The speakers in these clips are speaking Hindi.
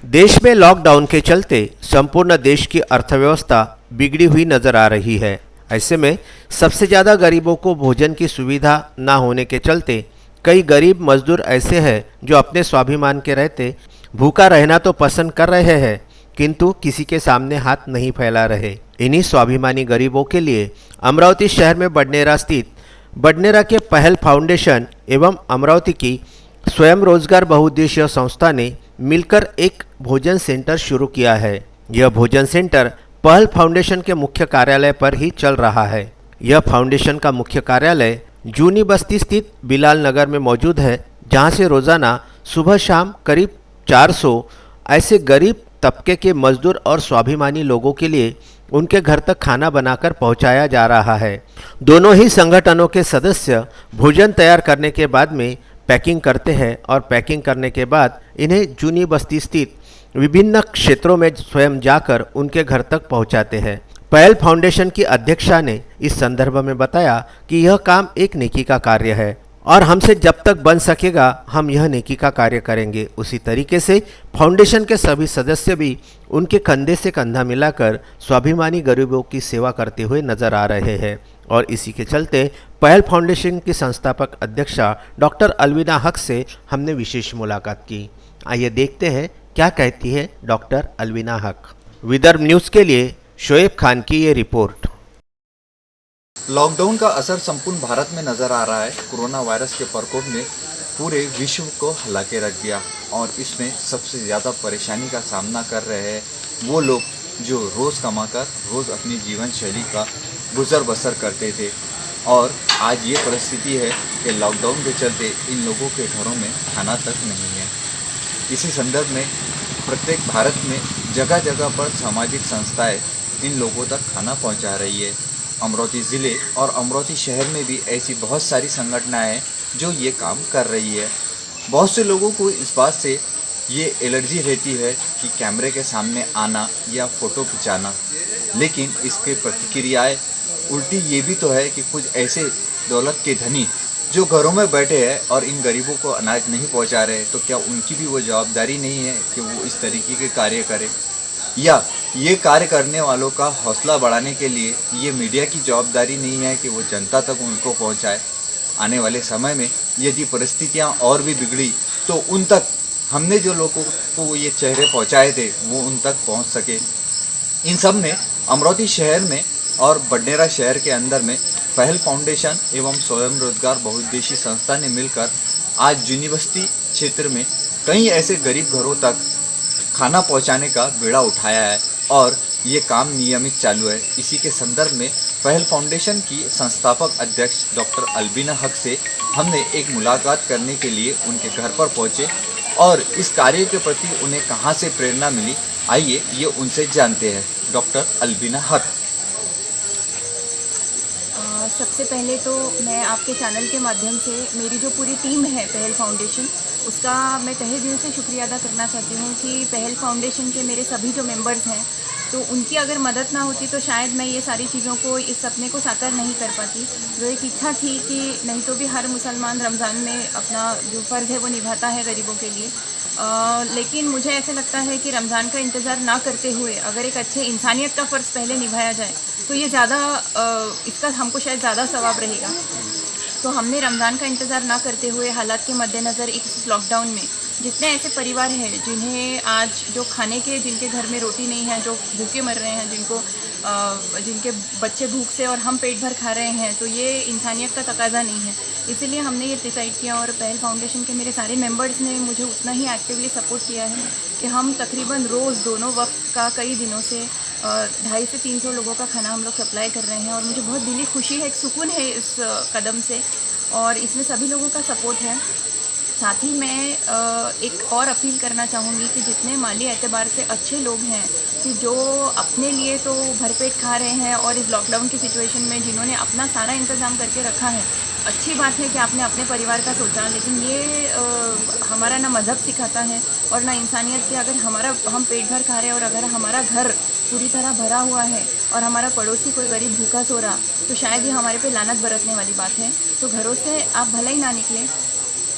देश में लॉकडाउन के चलते संपूर्ण देश की अर्थव्यवस्था बिगड़ी हुई नजर आ रही है। ऐसे में सबसे ज़्यादा गरीबों को भोजन की सुविधा न होने के चलते कई गरीब मजदूर ऐसे हैं जो अपने स्वाभिमान के रहते भूखा रहना तो पसंद कर रहे हैं, किंतु किसी के सामने हाथ नहीं फैला रहे। इन्हीं स्वाभिमानी गरीबों के लिए अमरावती शहर में बडनेरा स्थित बडनेरा के पहल फाउंडेशन एवं अमरावती की स्वयं रोजगार बहुउद्देशीय संस्था ने मिलकर एक भोजन सेंटर शुरू किया है। यह भोजन सेंटर पहल फाउंडेशन के मुख्य कार्यालय पर ही चल रहा है। यह फाउंडेशन का मुख्य कार्यालय जूनी बस्ती स्थित बिलाल नगर में मौजूद है, जहां से रोजाना सुबह शाम करीब 400 ऐसे गरीब तबके के मजदूर और स्वाभिमानी लोगों के लिए उनके घर तक खाना बनाकर पहुंचाया जा रहा है। दोनों ही संगठनों के सदस्य भोजन तैयार करने के बाद में पैकिंग करते हैं और पैकिंग करने के बाद इन्हें जूनी बस्ती स्थित विभिन्न क्षेत्रों में स्वयं जाकर उनके घर तक पहुंचाते हैं। पहल फाउंडेशन की अध्यक्षा ने इस संदर्भ में बताया कि यह काम एक नेकी का कार्य है और हमसे जब तक बन सकेगा हम यह नेकी का कार्य करेंगे। उसी तरीके से फाउंडेशन के सभी सदस्य भी उनके कंधे से कंधा मिलाकर स्वाभिमानी गरीबों की सेवा करते हुए नजर आ रहे हैं। और इसी के चलते पहल फाउंडेशन की संस्थापक अध्यक्षा डॉक्टर अलविना हक से हमने विशेष मुलाकात की। आइए देखते हैं क्या कहती है डॉक्टर अलविना हक। विदर्भ न्यूज़ के लिए शोएब खान की ये रिपोर्ट। लॉकडाउन का असर संपूर्ण भारत में नज़र आ रहा है। कोरोना वायरस के प्रकोप ने पूरे विश्व को हिला के रख दिया और इसमें सबसे ज़्यादा परेशानी का सामना कर रहे हैं वो लोग जो रोज़ कमाकर रोज़ अपनी जीवन शैली का गुजर बसर करते थे। और आज ये परिस्थिति है कि लॉकडाउन के चलते इन लोगों के घरों में खाना तक नहीं है। इसी संदर्भ में प्रत्येक भारत में जगह जगह पर सामाजिक संस्थाएं इन लोगों तक खाना पहुंचा रही है। अमरावती ज़िले और अमरावती शहर में भी ऐसी बहुत सारी संगठनाएं हैं जो ये काम कर रही है। बहुत से लोगों को इस बात से ये एलर्जी रहती है कि कैमरे के सामने आना या फ़ोटो खिंचाना, लेकिन इसके प्रतिक्रियाएं उल्टी ये भी तो है कि कुछ ऐसे दौलत के धनी जो घरों में बैठे हैं और इन गरीबों को अनाज नहीं पहुंचा रहे, तो क्या उनकी भी वो जवाबदारी नहीं है कि वो इस तरीके के कार्य करें? या ये कार्य करने वालों का हौसला बढ़ाने के लिए ये मीडिया की जवाबदारी नहीं है कि वो जनता तक उनको पहुंचाए? आने वाले समय में यदि परिस्थितियां और भी बिगड़ी तो उन तक हमने जो लोगों को ये चेहरे पहुंचाए थे वो उन तक पहुंच सके। इन सब में अमरावती शहर में और बडनेरा शहर के अंदर में पहल फाउंडेशन एवं स्वयं रोजगार बहुउद्देशीय संस्था ने मिलकर आज यूनिवर्सिटी क्षेत्र में कई ऐसे गरीब घरों तक खाना पहुंचाने का बीड़ा उठाया है और ये काम नियमित चालू है। इसी के संदर्भ में पहल फाउंडेशन की संस्थापक अध्यक्ष डॉक्टर अलविना हक से हमने एक मुलाकात करने के लिए उनके घर पर पहुंचे और इस कार्य के प्रति उन्हें कहां से प्रेरणा मिली, आइए ये उनसे जानते हैं। डॉक्टर अलविना हक। सबसे पहले तो मैं आपके चैनल के माध्यम से मेरी जो पूरी टीम है पहल फाउंडेशन, उसका मैं तहे दिल से शुक्रिया अदा करना चाहती हूँ कि पहल फाउंडेशन के मेरे सभी जो मेंबर्स हैं तो उनकी अगर मदद ना होती तो शायद मैं ये सारी चीज़ों को, इस सपने को साकार नहीं कर पाती। जो एक इच्छा थी कि नहीं तो भी हर मुसलमान रमज़ान में अपना जो फ़र्ज़ है वो निभाता है गरीबों के लिए, लेकिन मुझे ऐसे लगता है कि रमज़ान का इंतज़ार ना करते हुए अगर एक अच्छे इंसानियत का फ़र्ज़ पहले निभाया जाए तो ये ज़्यादा इसका हमको शायद ज़्यादा सवाब रहेगा। तो हमने रमज़ान का इंतज़ार ना करते हुए हालात के मद्देनज़र इस लॉकडाउन में जितने ऐसे परिवार हैं जिन्हें आज जो खाने के, जिनके घर में रोटी नहीं है, जो भूखे मर रहे हैं, जिनके बच्चे भूख से और हम पेट भर खा रहे हैं, तो ये इंसानियत का तकाज़ा नहीं है। इसीलिए हमने ये डिसाइड किया और पहल फाउंडेशन के मेरे सारे मेंबर्स ने मुझे उतना ही एक्टिवली सपोर्ट किया है कि हम तकरीबन रोज़ दोनों वक्त का कई दिनों से 250 से 300 लोगों का खाना हम लोग सप्लाई कर रहे हैं और मुझे बहुत दिली खुशी है, एक सुकून है इस कदम से और इसमें सभी लोगों का सपोर्ट है। साथ ही मैं एक और अपील करना चाहूँगी कि जितने माली एतबार से अच्छे लोग हैं कि जो अपने लिए तो भरपेट खा रहे हैं और इस लॉकडाउन की सिचुएशन में जिन्होंने अपना सारा इंतज़ाम करके रखा है, अच्छी बात है कि आपने अपने परिवार का सोचा, लेकिन ये हमारा ना मज़हब सिखाता है और ना इंसानियत कि अगर हम पेट भर खा रहे हैं और अगर हमारा घर पूरी तरह भरा हुआ है और हमारा पड़ोसी कोई गरीब भूखा सो रहा तो शायद ये हमारे पे लानत बरतने वाली बात है। तो घरों से आप भले ही ना निकलें,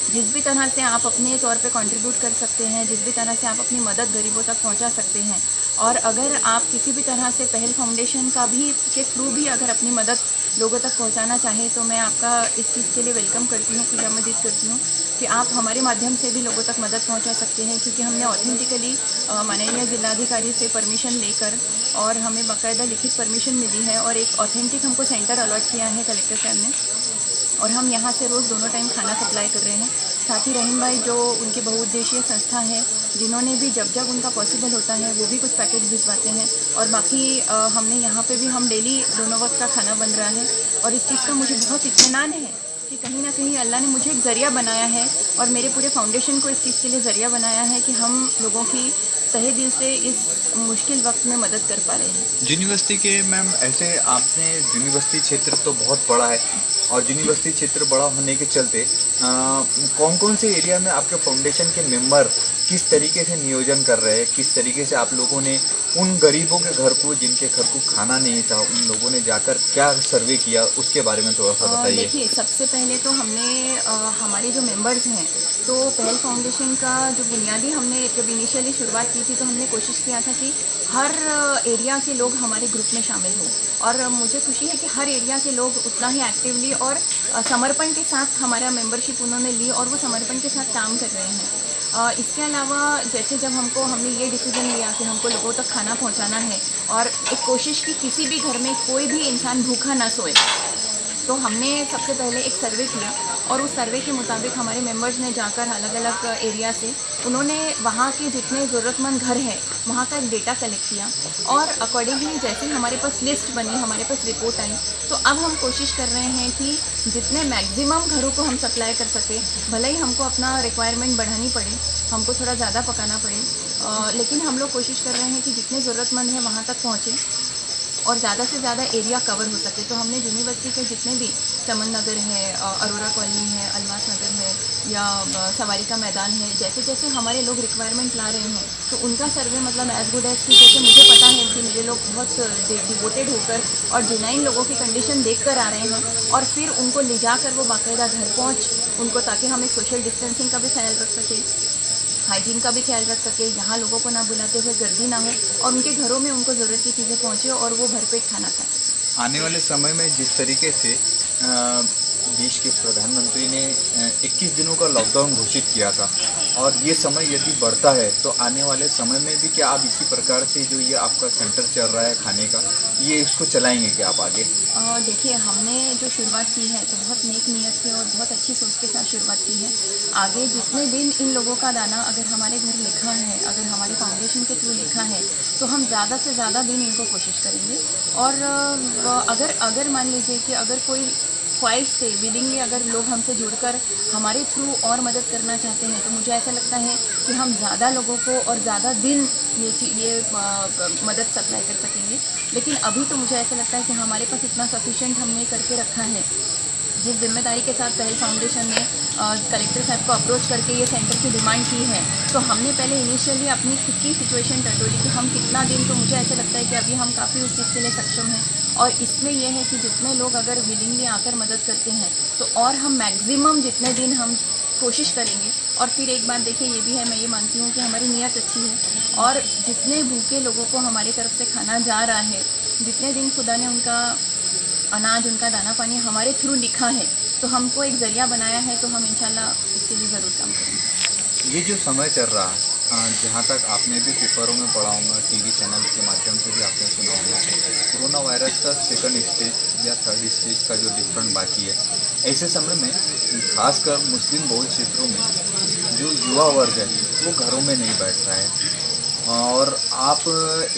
जिस भी तरह से आप अपने तौर पे कंट्रीब्यूट कर सकते हैं, जिस भी तरह से आप अपनी मदद गरीबों तक पहुंचा सकते हैं, और अगर आप किसी भी तरह से पहल फाउंडेशन का भी के थ्रू भी अगर अपनी मदद लोगों तक पहुंचाना चाहें तो मैं आपका इस चीज़ के लिए वेलकम करती हूँ, खुश आमदीद करती हूँ कि आप हमारे माध्यम से भी लोगों तक मदद पहुंचा सकते हैं, क्योंकि हमने ऑथेंटिकली माननीय ज़िलाधिकारी से परमिशन लेकर और हमें बाकायदा लिखित परमिशन मिली है और एक ऑथेंटिक हमको सेंटर अलॉट किया है कलेक्टर साहब ने, और हम यहाँ से रोज़ दोनों टाइम खाना सप्लाई कर रहे हैं। साथ ही रहीम भाई जो उनकी बहुउद्देशीय संस्था है, जिन्होंने भी जब जब उनका पॉसिबल होता है वो भी कुछ पैकेज भिजवाते हैं, और बाकी हमने यहाँ पे भी हम डेली दोनों वक्त का खाना बन रहा है, और इस चीज़ का मुझे बहुत इत्मीनान है कि कहीं ना कहीं अल्लाह ने मुझे एक ज़रिया बनाया है और मेरे पूरे फाउंडेशन को इस चीज़ के लिए ज़रिया बनाया है कि हम लोगों की तहे दिल से इस मुश्किल वक्त में मदद कर पा रहे हैं। यूनिवर्सिटी के मैम ऐसे आपने यूनिवर्सिटी क्षेत्र तो बहुत बड़ा है और यूनिवर्सिटी क्षेत्र बड़ा होने के चलते कौन कौन से एरिया में आपके फाउंडेशन के मेंबर किस तरीके से नियोजन कर रहे हैं, किस तरीके से आप लोगों ने उन गरीबों के घर को जिनके घर को खाना नहीं था उन लोगों ने जाकर क्या सर्वे किया उसके बारे में थोड़ा सा बताइए। देखिए, सबसे पहले तो हमने हमारे जो मेंबर्स हैं, तो पहल फाउंडेशन का जो बुनियादी हमने जब इनिशियली शुरुआत की थी तो हमने कोशिश किया था कि हर एरिया के लोग हमारे ग्रुप में शामिल हों, और मुझे खुशी है कि हर एरिया के लोग उतना ही एक्टिवली और समर्पण के साथ हमारा मेंबरशिप उन्होंने ली और वो समर्पण के साथ काम कर रहे हैं। इसके अलावा जैसे जब हमने ये डिसीजन लिया कि हमको लोगों तक खाना पहुंचाना है और एक कोशिश की किसी भी घर में कोई भी इंसान भूखा ना सोए, तो हमने सबसे पहले एक सर्वे किया और उस सर्वे के मुताबिक हमारे मेंबर्स ने जाकर अलग अलग एरिया से उन्होंने वहाँ के जितने ज़रूरतमंद घर हैं वहाँ का एक डेटा कलेक्ट किया, और अकॉर्डिंगली जैसे हमारे पास लिस्ट बनी, हमारे पास रिपोर्ट आई, तो अब हम कोशिश कर रहे हैं कि जितने मैक्सिमम घरों को हम सप्लाई कर सके, भले ही हमको अपना रिक्वायरमेंट बढ़ानी पड़े, हमको थोड़ा ज़्यादा पकाना पड़े, लेकिन हम लोग कोशिश कर रहे हैं कि जितने ज़रूरतमंद हैं वहाँ तक पहुँचें और ज़्यादा से ज़्यादा एरिया कवर हो सके। तो हमने यूनिवर्सिटी के जितने भी चमन नगर है, अरोरा कॉलोनी है, अलमास नगर है या सवारी का मैदान है, जैसे जैसे हमारे लोग रिक्वायरमेंट ला रहे हैं तो उनका सर्वे मतलब एज गुड एज की, जैसे मुझे पता है कि मेरे लोग बहुत डिवोटेड होकर और जेन्युइन लोगों की कंडीशन देख कर आ रहे हैं, और फिर उनको ले जाकर वो बाकायदा घर पहुँच उनको, ताकि हम एक सोशल डिस्टेंसिंग का भी ख्याल रख सकें, हाइजीन का भी ख्याल रख सके, यहाँ लोगों को ना बुलाते हुए गर्दी ना हो और उनके घरों में उनको ज़रूरत की चीज़ें पहुँचे और वो भरपेट खाना खा सकें। आने वाले समय में जिस तरीके से देश के प्रधानमंत्री ने 21 दिनों का लॉकडाउन घोषित किया था और ये समय यदि बढ़ता है तो आने वाले समय में भी क्या आप इसी प्रकार से जो ये आपका सेंटर चल रहा है खाने का, ये इसको चलाएंगे क्या आप आगे? देखिए, हमने जो शुरुआत की है तो बहुत नेक नीयत से और बहुत अच्छी सोच के साथ शुरुआत की है। आगे जितने दिन इन लोगों का दाना अगर हमारे घर लिखा है, अगर हमारे फाउंडेशन के थ्रू लिखा है, तो हम ज़्यादा से ज़्यादा दिन इनको कोशिश करेंगे। और अगर मान लीजिए कि अगर कोई ख्वाहिश से विलिंगली अगर लोग हमसे जुड़कर हमारे थ्रू और मदद करना चाहते हैं, तो मुझे ऐसा लगता है कि हम ज़्यादा लोगों को और ज़्यादा दिन ये मदद सप्लाई कर सकेंगे। लेकिन अभी तो मुझे ऐसा लगता है कि हमारे पास इतना सफिशिएंट हमने करके रखा है। जिस जिम्मेदारी के साथ पहल फाउंडेशन ने कलेक्टर साहब को अप्रोच करके ये सेंटर की डिमांड की है, तो हमने पहले इनिशियली अपनी खुद की सिचुएशन टटोली कि हम कितना दिन, तो मुझे ऐसा लगता है कि अभी हम काफ़ी उस चीज़ के लिए सक्षम हैं। और इसमें यह है कि जितने लोग अगर विलिंगली आकर मदद करते हैं तो और हम मैक्सिमम जितने दिन हम कोशिश करेंगे। और फिर एक बात देखिए, ये भी है, मैं ये मानती हूँ कि हमारी नीयत अच्छी है और जितने भूखे लोगों को हमारी तरफ से खाना जा रहा है, जितने दिन खुदा ने उनका अनाज, उनका दाना पानी हमारे थ्रू लिखा है, तो हमको एक ज़रिया बनाया है, तो हम इंशाल्लाह इसके लिए ज़रूर काम करेंगे। ये जो समय चल रहा है, जहाँ तक आपने भी पेपरों में पढ़ा होगा, टीवी चैनल के माध्यम से भी आपने सुना होगा, कोरोना वायरस का सेकंड स्टेज या थर्ड स्टेज का जो डिफरेंट बाकी है, ऐसे समय में खासकर मुस्लिम बहुल क्षेत्रों में जो युवा वर्ग है वो घरों में नहीं बैठ रहा है और आप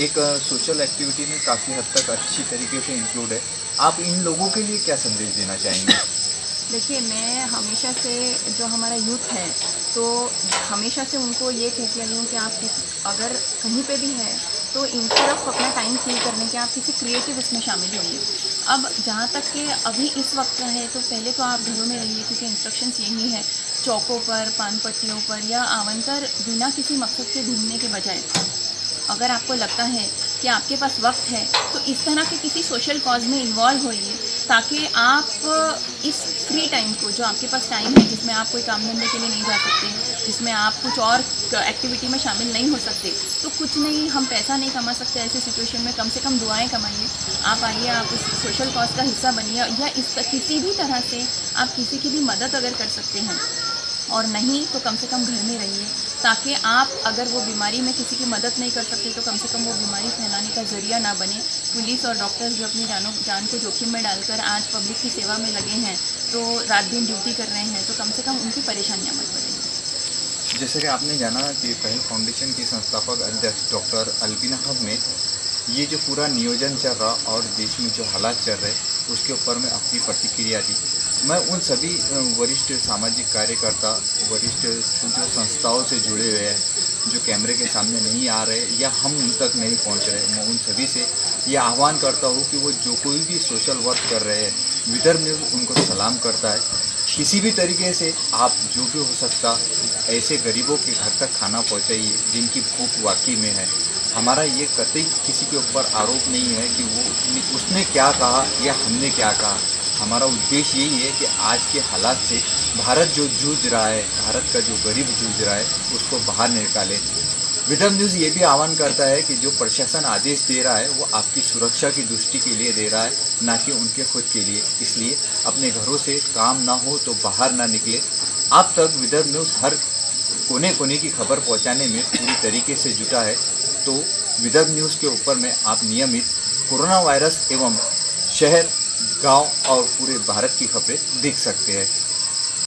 एक सोशल एक्टिविटी में काफ़ी हद तक अच्छी तरीके से इंक्लूड है। आप इन लोगों के लिए क्या संदेश देना चाहेंगे? देखिए, मैं हमेशा से जो हमारा यूथ है, तो हमेशा से उनको ये कहती आई हूँ कि आप अगर कहीं पे भी है तो इन तरफ अपना टाइम फ्री करने के आप किसी क्रिएटिव इसमें शामिल होइए। अब जहाँ तक कि अभी इस वक्त का है, तो पहले तो आप घरों में रहिए, क्योंकि इंस्ट्रक्शंस यही है, चौकों पर, पान पट्टियों पर या आवंतर बिना किसी मकसद के घूमने के बजाय अगर आपको लगता है कि आपके पास वक्त है तो इस तरह के किसी सोशल कॉज में इन्वॉल्व होइए ताकि आप इस फ्री टाइम को, जो आपके पास टाइम है जिसमें आप कोई काम धंधे के लिए नहीं जा सकते, जिसमें आप कुछ और एक्टिविटी में शामिल नहीं हो सकते, तो कुछ नहीं, हम पैसा नहीं कमा सकते ऐसे सिचुएशन में, कम से कम दुआएं कमाइए। आप आइए, आप इस सोशल कॉज का हिस्सा बनिए, या इस किसी भी तरह से आप किसी की भी मदद अगर कर सकते हैं, और नहीं तो कम से कम घर में रहिए, ताकि आप अगर वो बीमारी में किसी की मदद नहीं कर सकते तो कम से कम वो बीमारी फैलाने का ज़रिया ना बने। पुलिस और डॉक्टर्स जो अपनी जान को जोखिम में डालकर आज पब्लिक की सेवा में लगे हैं, तो रात दिन ड्यूटी कर रहे हैं, तो कम से कम उनकी परेशानियाँ मत बढ़ेंगी। जैसे कि आपने जाना कि पहल फाउंडेशन की संस्थापक अध्यक्ष डॉक्टर अल्बिना हक ने ये जो पूरा नियोजन चल रहा और देश में जो हालात चल रहे उसके ऊपर में अपनी प्रतिक्रिया दी। मैं उन सभी वरिष्ठ सामाजिक कार्यकर्ता, वरिष्ठ जो संस्थाओं से जुड़े हुए हैं, जो कैमरे के सामने नहीं आ रहे या हम उन तक नहीं पहुंच रहे, मैं उन सभी से ये आह्वान करता हूं कि वो जो कोई भी सोशल वर्क कर रहे हैं, विदर्भ न्यूज़ उनको सलाम करता है। किसी भी तरीके से आप जो भी हो सकता ऐसे गरीबों के घर तक खाना पहुंचाइए जिनकी भूख वाकई में है। हमारा ये कतई किसी के ऊपर आरोप नहीं है कि वो उसने क्या कहा या हमने क्या कहा। हमारा उद्देश्य यही है कि आज के हालात से भारत जो जूझ रहा है, भारत का जो गरीब जूझ रहा है, उसको बाहर निकाले। विदर्भ न्यूज़ ये भी आह्वान करता है कि जो प्रशासन आदेश दे रहा है वो आपकी सुरक्षा की दृष्टि के लिए दे रहा है, ना कि उनके खुद के लिए। इसलिए अपने घरों से काम ना हो तो बाहर ना निकले। आप तक विदर्भ न्यूज़ हर कोने कोने की खबर पहुंचाने में पूरी तरीके से जुटा है। तो विदर्भ न्यूज़ के ऊपर में आप नियमित कोरोना वायरस एवं शहर, गांव और पूरे भारत की खबरें देख सकते हैं।